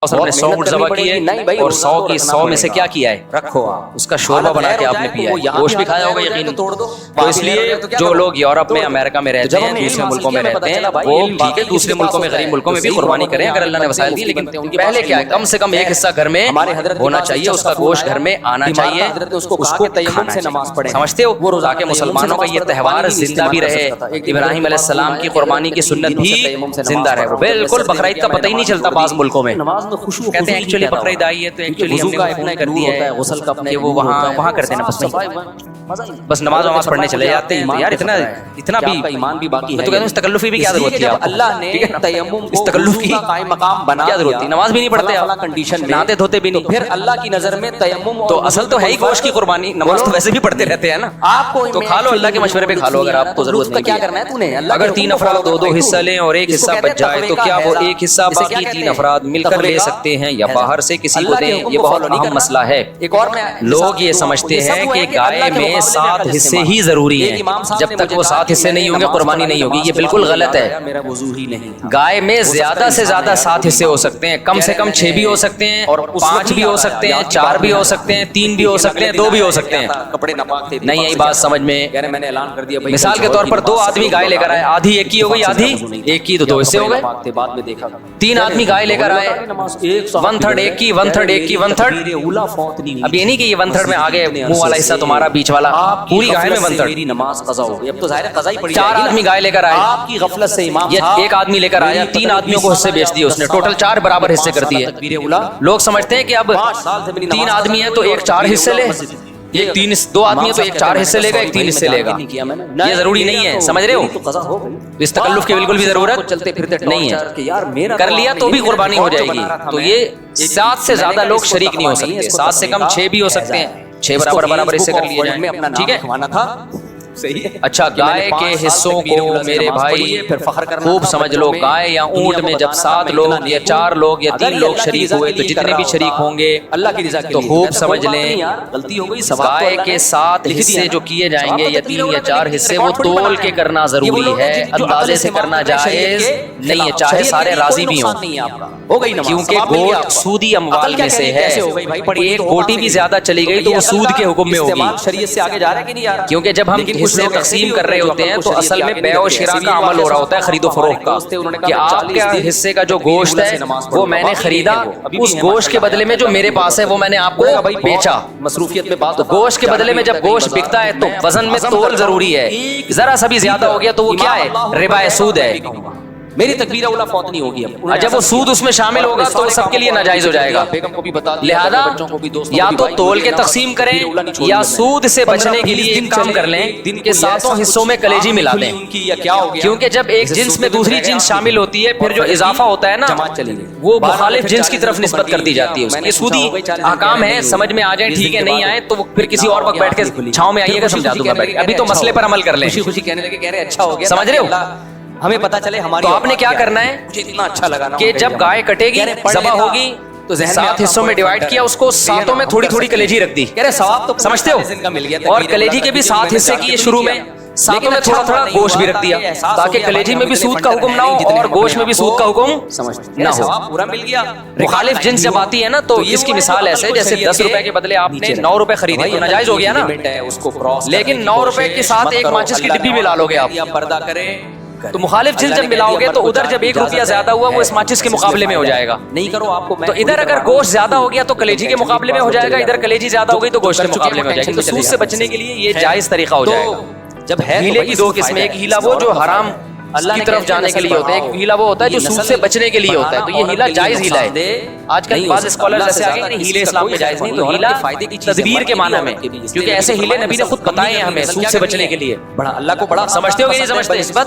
نے 100 اونٹ ذبح کیے اور 100 کی 100 میں سے کیا کیا ہے رکھو اس کا شوربہ بنا کے آپ نے پیا ہے، گوشت بھی کھایا ہوگا یقیناً۔ تو اس لیے جو لوگ یورپ میں امریکہ میں رہتے ہیں دوسرے ملکوں میں رہتے ہیں وہ ٹھیک ہے دوسرے ملکوں میں غریب ملکوں میں بھی قربانی کریں اگر اللہ نے وسائل دی، لیکن پہلے کیا ہے کم سے کم ایک حصہ گھر میں ہونا چاہیے، اس کا گوشت گھر میں آنا چاہیے، اس کو کھانا چاہیے۔ سمجھتے ہو تاکہ مسلمانوں کا یہ تہوار زندہ بھی رہے، ابراہیم علیہ السلام کی قربانی کی سنت بھی زندہ رہے۔ بالکل بقرعید کا پتہ ہی نہیں چلتا بعض ملکوں میں، کہتے ہیں ایکچولی بقرعید آئی ہے تو ایکچولی ہم نے فون کر دیا ہے غسل کا کہ وہ وہاں کرتے ہیں بس نماز پڑھنے چلے جاتے ہیں۔ یار اتنا بھی ایمان بھی باقی ہے، تو کہتے ہیں اس تکلفی بھی کیا ضرورت تھی؟ اللہ نے تیمم اس تکلف کی قائم مقام بنا کیا ضرورت تھی؟ نماز بھی نہیں پڑھتے آپ، کنڈیشن میں نہاتے دھوتے بھی نہیں، پھر اللہ کی نظر میں تیمم تو اصل تو ہے ہی گوشت کی قربانی، نماز تو ویسے بھی پڑھتے رہتے ہیں نا، آپ کو تو کھا لو اللہ کے مشورے پہ کھا لو اگر آپ کو ضرورت نہیں۔ کیا کرنا ہے تو نے اگر 3 افراد دو حصہ لیں اور ایک حصہ بچ جائے تو کیا وہ ایک حصہ باقی 3 افراد مل کر لے سکتے ہیں یا باہر سے کسی کو دیں؟ یہ بہت اہم مسئلہ ہے۔ ایک اور میں لوگ یہ سمجھتے ہیں کہ گائے میں 7 حصے ہی ضروری ہیں، جب تک وہ 7 حصے نہیں ہوں گے قربانی نہیں ہوگی، یہ بالکل غلط ہے۔ میرا وضو ہی نہیں، گائے میں زیادہ سے زیادہ 7 حصے ہو سکتے ہیں، کم سے کم 6 بھی ہو سکتے ہیں اور 5 بھی ہو سکتے ہیں، 4 بھی ہو سکتے ہیں، 3 بھی ہو سکتے ہیں، 2 بھی ہو سکتے ہیں۔ کپڑے ناپاک تھے نہیں آئی بات سمجھ میں؟ میں نے اعلان کر دیا مثال کے طور پر 2 آدمی گائے لے کر آئے، آدھی ایک کی ہو گئی، آدھی ایک کی، تو 2 حصے ہو گئے۔ بعد میں دیکھا 3 آدمی گائے لے کر آئے، 1/3 ایک کی، 1/3 ایک کی، 1/3 اب یہ نہیں کہ یہ 1/3 میں آگے منہ والا حصہ تمہارا بیچ والا، پوری گائے میں 1/3 نماز قضا ہو گئی۔ اب تو ظاہر ہے قضا ہی پڑی۔ 4 آدمی گائے لے کر آئے، آپ کی غفلت سے امام یہ ایک آدمی لے کر آیا، 3 آدمیوں کو حصے بیچ دیے اس نے، ٹوٹل 4 برابر حصے کر دیے۔ لوگ سمجھتے ہیں کہ اب 3 آدمی ہیں تو ایک 4 حصے لے، ایک 2 آدمی ہے تو ایک 4 حصے لے گا، ایک 3 حصے لے گا، یہ ضروری نہیں ہے، سمجھ رہے ہو؟ اس تکلف کی بالکل بھی ضرورت چلتے پھرتے نہیں ہے، کر لیا تو بھی قربانی ہو جائے گی۔ تو یہ 7 سے زیادہ لوگ شریک نہیں ہو سکتے، 7 سے کم 6 بھی ہو سکتے ہیں، 6 برابر حصے کر لیے جائیں، ٹھیک ہے؟ اچھا گائے کے حصوں کو میرے بھائی خوب سمجھ لو، گائے یا اونٹ میں جب 7 لوگ یا 4 لوگ یا 3 لوگ شریک ہوئے تو جتنے بھی شریک ہوں گے اللہ کی رضا تو خوب سمجھ لیں غلطی ہو گئی، گائے کے 7 حصے جو کیے جائیں گے یا 3 یا 4 حصے وہ تول کے کرنا ضروری ہے، اندازے سے کرنا جائز نہیں ہے، چاہے سارے راضی بھی ہوں، کیونکہ گوشت سودی اموال میں سے ہے، ایک بوٹی بھی زیادہ چلی گئی تو وہ سود کے حکم میں ہوگی، شریعت سے آگے جا رہا ہے کہ نہیں یار؟ کیونکہ جب ہم حصے تقسیم کر رہے ہوتے ہیں تو اصل میں بیع و شراء کا عمل ہو رہا ہوتا ہے، خرید و فروخت کا، کہ آپ کے حصے کا جو گوشت ہے وہ میں نے خریدا، اس گوشت کے بدلے میں جو میرے پاس ہے وہ میں نے آپ کو بیچا۔ مصروفیت میں بات، تو گوشت کے بدلے میں جب گوشت بکتا ہے تو وزن میں تول ضروری ہے، ذرا سا بھی زیادہ ہو گیا تو وہ کیا ہے؟ ربا سود ہے۔ میری تکبیر اولا فوت نہیں ہوگی اب، جب وہ سود اس میں شامل ہوگا تو وہ سب کے لیے ناجائز ہو جائے گا، لہذا یا تو تول کے تقسیم کریں یا سود سے بچنے کے لیے ایک کام کر لیں کہ 7 حصوں میں کلیجی ملا دیں، کیونکہ جب ایک جنس میں دوسری جنس شامل ہوتی ہے پھر جو اضافہ ہوتا ہے نا وہ مخالف جنس کی طرف نسبت کر دی جاتی ہے، اس کے سودی احکام ہیں، سمجھ میں آ جائیں ٹھیک ہے، نہیں آئے تو پھر کسی اور وقت بیٹھ کے چھاؤں میں آئیے گا سمجھا دوں گا، ابھی تو مسئلے پر عمل کر لیں، خوشی کہنے لگے، کہہ رہے اچھا ہو گیا، سمجھ رہے ہو؟ ہمیں پتا چلے ہماری، تو آپ نے کیا کرنا ہے اتنا اچھا لگا کہ جب گائے کٹے گی ذبح ہوگی تو 7 حصوں میں ڈیوائیڈ کیا، اس کو 7 میں تھوڑی تھوڑی کلیجی رکھ دی، کہہ رہے ثواب تو سمجھتے ہو؟ اور کلیجی کے بھی 7 حصے کیے شروع میں، 7 میں تھوڑا تھوڑا گوشت بھی رکھ دیا تاکہ کلیجی میں بھی سود کا حکم نہ ہو اور گوشت میں بھی سود کا حکم نہ ہو۔ پورا مل گیا۔ مخالف جنس جب آتی ہے نا تو اس کی مثال ایسے جیسے 10 روپے کے بدلے آپ نے 9 روپے خریدے تو ناجائز ہو گیا نا، لیکن 9 روپے کے ساتھ ایک ماچس کی ڈبی ملا لو گے آپ، پردہ کرے تو مخالف جنس جب ملاؤ گے تو ادھر جب 1 روپیہ زیادہ ہوا وہ اس ماچس کے مقابلے میں ہو جائے گا، نہیں کرو آپ کو، تو ادھر اگر گوشت زیادہ ہو گیا تو کلیجی کے مقابلے میں ہو جائے گا، ادھر کلیجی زیادہ ہو گئی تو گوشت کے مقابلے میں ہو جائے گی، تو سود سے بچنے کے لیے یہ جائز طریقہ ہو جائے گا۔ جب ہے ہیلے کی 2 قسمیں، ایک ہیلا وہ جو حرام اللہ کی طرف جانے کے لیے ہوتا ہے، ایک ہیلا وہ ہوتا ہے جو سود سے بچنے کے لیے ہوتا ہے، تو یہ ہیلا جائز ہیلا ہے۔ آج کل بعض اسکالرز ایسے آگے کہ ہیلے اسلام میں جائز نہیں، تو ہیلا تدبیر کے معنی میں، کیونکہ ایسے ہیلے نبی نے خود بتائے ہیں ہمیں سود سے بچنے کے لیے، بڑا اللہ کو بڑا سمجھتے ہو کہ نہیں سمجھتے اس بات؟